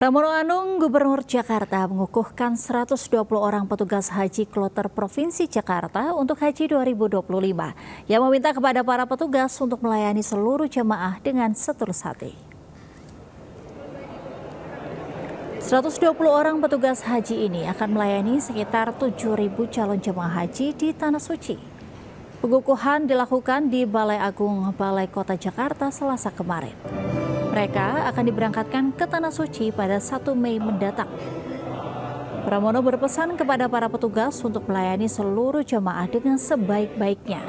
Pramono Anung, Gubernur Jakarta mengukuhkan 120 orang petugas haji kloter Provinsi Jakarta untuk Haji 2025 yang meminta kepada para petugas untuk melayani seluruh jemaah dengan setulus hati. 120 orang petugas haji ini akan melayani sekitar 7.000 calon jemaah haji di Tanah Suci. Pengukuhan dilakukan di Balai Agung Balai Kota Jakarta Selasa kemarin. Mereka akan diberangkatkan ke Tanah Suci pada 1 Mei mendatang. Pramono berpesan kepada para petugas untuk melayani seluruh jemaah dengan sebaik-baiknya.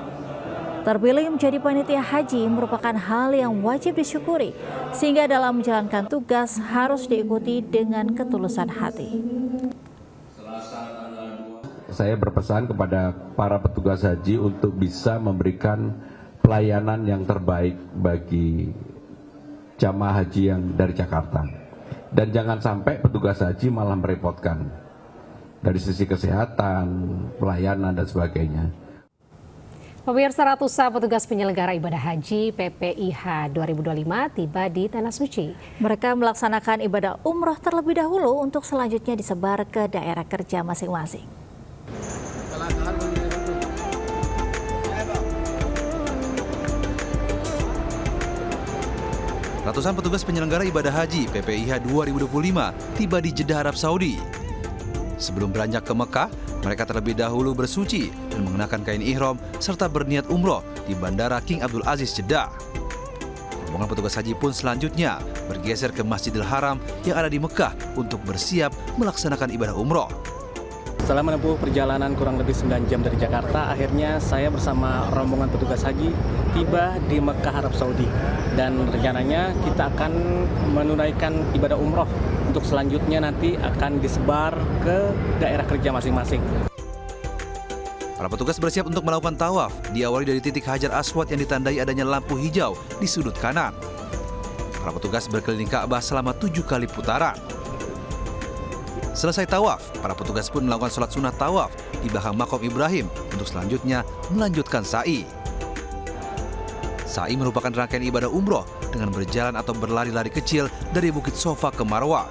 Terpilih menjadi panitia haji merupakan hal yang wajib disyukuri, sehingga dalam menjalankan tugas harus diikuti dengan ketulusan hati. Saya berpesan kepada para petugas haji untuk bisa memberikan pelayanan yang terbaik bagi jamaah haji yang dari Jakarta, dan jangan sampai petugas haji malah merepotkan dari sisi kesehatan, pelayanan dan sebagainya. Pemirsa, ratusan petugas penyelenggara ibadah haji PPIH 2025 tiba di Tanah Suci. Mereka melaksanakan ibadah umroh terlebih dahulu untuk selanjutnya disebar ke daerah kerja masing-masing. Ratusan petugas penyelenggara ibadah haji PPIH 2025 tiba di Jeddah, Arab Saudi. Sebelum beranjak ke Mekah, mereka terlebih dahulu bersuci dan mengenakan kain ihram serta berniat umroh di Bandara King Abdul Aziz, Jeddah. Rombongan petugas haji pun selanjutnya bergeser ke Masjidil Haram yang ada di Mekah untuk bersiap melaksanakan ibadah umroh. Setelah menempuh perjalanan kurang lebih 9 jam dari Jakarta, akhirnya saya bersama rombongan petugas haji tiba di Mekah, Arab Saudi. Dan rencananya kita akan menunaikan ibadah umroh untuk selanjutnya nanti akan disebar ke daerah kerja masing-masing. Para petugas bersiap untuk melakukan tawaf, diawali dari titik Hajar Aswad yang ditandai adanya lampu hijau di sudut kanan. Para petugas berkeliling Ka'bah selama 7 kali putaran. Selesai tawaf, para petugas pun melakukan sholat sunat tawaf di belakang Makom Ibrahim untuk selanjutnya melanjutkan sa'i. Sa'i merupakan rangkaian ibadah umroh dengan berjalan atau berlari-lari kecil dari Bukit Sofa ke Marwah.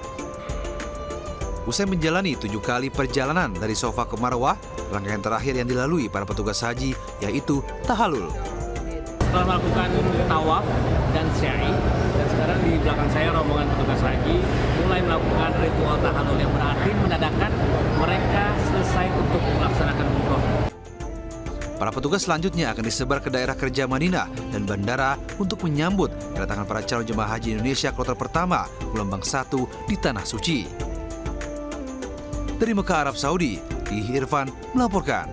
Usai menjalani 7 kali perjalanan dari Sofa ke Marwah, rangkaian terakhir yang dilalui para petugas haji yaitu tahallul. Setelah melakukan tawaf dan sa'i, dan sekarang di belakang saya rombongan petugas haji mulai melakukan ritual tahallul yang berarti menandakan mereka selesai untuk melaksanakan umroh. Para petugas selanjutnya akan disebar ke daerah kerja Madinah dan bandara untuk menyambut kedatangan para calon jemaah haji Indonesia kloter pertama gelombang 1 di Tanah Suci. Dari Mekah, Arab Saudi, Ihi Irfan melaporkan.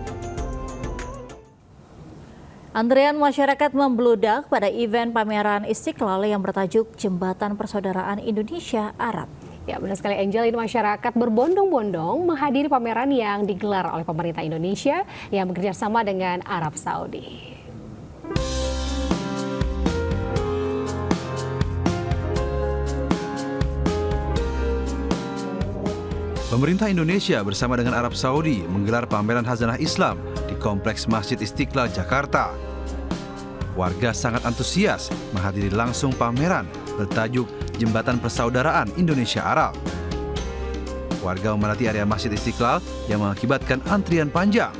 Antrean masyarakat membludak pada event pameran Istiqlal yang bertajuk Jembatan Persaudaraan Indonesia Arab. Ya, benar sekali Angel, ini masyarakat berbondong-bondong menghadiri pameran yang digelar oleh pemerintah Indonesia yang bekerja sama dengan Arab Saudi. Pemerintah Indonesia bersama dengan Arab Saudi menggelar pameran Khazanah Islam di Kompleks Masjid Istiqlal, Jakarta. Warga sangat antusias menghadiri langsung pameran bertajuk Jembatan Persaudaraan Indonesia Arab. Warga memadati area Masjid Istiqlal yang mengakibatkan antrian panjang.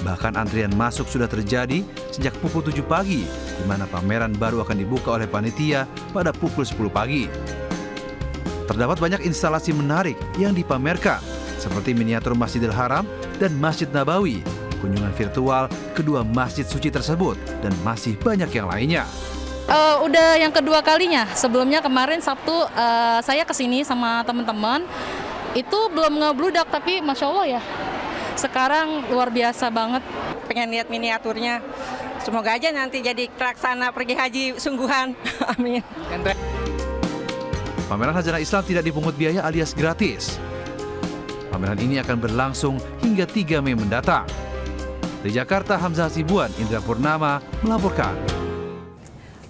Bahkan antrian masuk sudah terjadi sejak pukul 7 pagi, di mana pameran baru akan dibuka oleh panitia pada pukul 10 pagi. Terdapat banyak instalasi menarik yang dipamerkan, seperti miniatur Masjidil Haram dan Masjid Nabawi, kunjungan virtual kedua masjid suci tersebut, dan masih banyak yang lainnya. Udah yang kedua kalinya. Sebelumnya kemarin Sabtu saya kesini sama teman-teman, itu belum ngebludak, tapi Masya Allah ya, sekarang luar biasa banget. Pengen lihat miniaturnya, semoga aja nanti jadi pelaksana pergi haji sungguhan. Amin. Pameran Khazanah Islam tidak dipungut biaya alias gratis. Pameran ini akan berlangsung hingga 3 Mei mendatang. Di Jakarta, Hamzah Hasibuan, Indra Purnama melaporkan.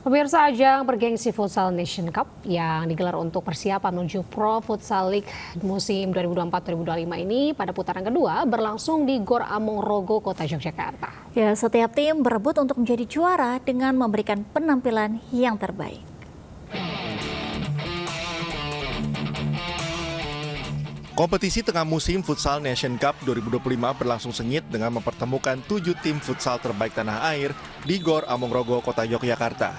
Pemirsa, ajang bergengsi Futsal Nation Cup yang digelar untuk persiapan menuju Pro Futsal League musim 2024-2025 ini pada putaran kedua berlangsung di Gor Among Rogo, Kota Yogyakarta. Ya, setiap tim berebut untuk menjadi juara dengan memberikan penampilan yang terbaik. Kompetisi tengah musim Futsal Nation Cup 2025 berlangsung sengit dengan mempertemukan 7 tim futsal terbaik tanah air di Gor Amongrogo, Kota Yogyakarta.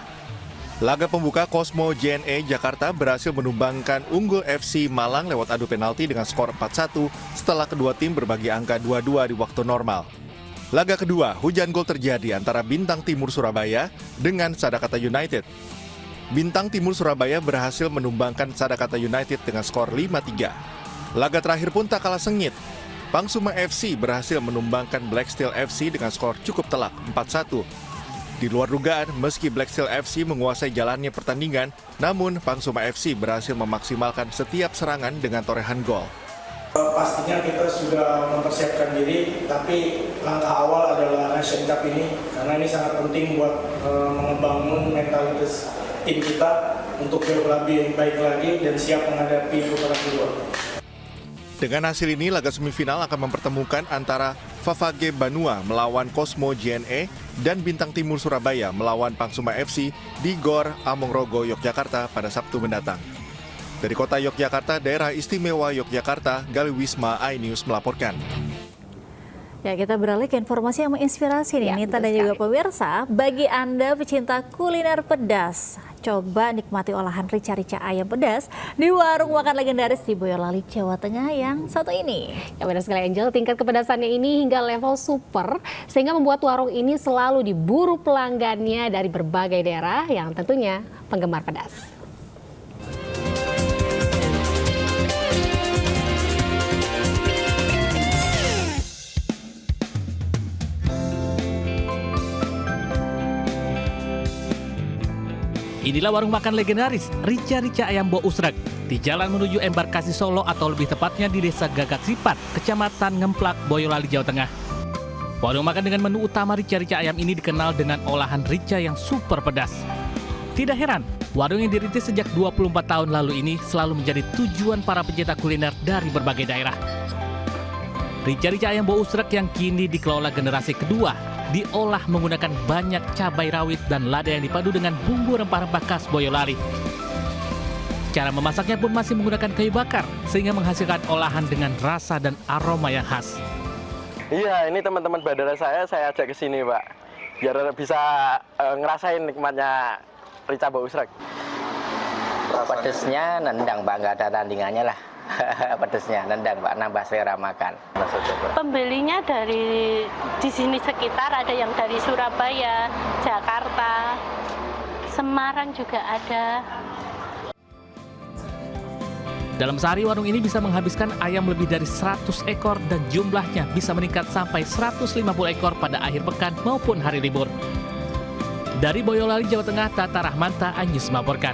Laga pembuka Cosmo JNE Jakarta berhasil menumbangkan Unggul FC Malang lewat adu penalti dengan skor 4-1 setelah kedua tim berbagi angka 2-2 di waktu normal. Laga kedua, hujan gol terjadi antara Bintang Timur Surabaya dengan Sadakata United. Bintang Timur Surabaya berhasil menumbangkan Sadakata United dengan skor 5-3. Laga terakhir pun tak kalah sengit. Pangsuma FC berhasil menumbangkan Black Steel FC dengan skor cukup telak 4-1. Di luar dugaan, meski Black Steel FC menguasai jalannya pertandingan, namun Pangsuma FC berhasil memaksimalkan setiap serangan dengan torehan gol. Pastinya kita sudah mempersiapkan diri, tapi langkah awal adalah Nation Cup ini, karena ini sangat penting buat membangun mentalitas tim kita untuk lebih baik lagi dan siap menghadapi putaran kedua. Dengan hasil ini, laga semifinal akan mempertemukan antara Favage Banua melawan Cosmo JNE dan Bintang Timur Surabaya melawan Pangsuma FC di Gor Amongrogo, Yogyakarta pada Sabtu mendatang. Dari Kota Yogyakarta, Daerah Istimewa Yogyakarta, Gali Wisma, iNews melaporkan. Ya, kita beralih ke informasi yang menginspirasi nih, Nita dan juga pemirsa. Bagi Anda pecinta kuliner pedas, coba nikmati olahan rica-rica ayam pedas di warung makan legendaris di Boyolali, Jawa Tengah yang satu ini. Ya benar sekali Angel, tingkat kepedasannya ini hingga level super sehingga membuat warung ini selalu diburu pelanggannya dari berbagai daerah yang tentunya penggemar pedas. Inilah warung makan legendaris Rica-Rica Ayam Bo Usrek di jalan menuju Embarkasi Solo atau lebih tepatnya di Desa Gagak Sipat, Kecamatan Ngemplak, Boyolali, Jawa Tengah. Warung makan dengan menu utama Rica-Rica Ayam ini dikenal dengan olahan rica yang super pedas. Tidak heran, warung yang dirintis sejak 24 tahun lalu ini selalu menjadi tujuan para pencinta kuliner dari berbagai daerah. Rica-Rica Ayam Bo Usrek yang kini dikelola generasi kedua diolah menggunakan banyak cabai rawit dan lada yang dipadu dengan bumbu rempah-rempah khas Boyolali. Cara memasaknya pun masih menggunakan kayu bakar, sehingga menghasilkan olahan dengan rasa dan aroma yang khas. Iya, ini teman-teman bandara saya ajak ke sini, Pak. Biar bisa ngerasain nikmatnya Rica Bo Usrek. Pedesnya nendang, Pak, nggak ada tandingannya lah. Pedesnya nendang, Pak, nambah selera makan. Pembelinya dari di sini sekitar, ada yang dari Surabaya, Jakarta, Semarang juga ada. Dalam sehari warung ini bisa menghabiskan ayam lebih dari 100 ekor dan jumlahnya bisa meningkat sampai 150 ekor pada akhir pekan maupun hari libur. Dari Boyolali, Jawa Tengah, Tata Rahmanta, iNews melaporkan.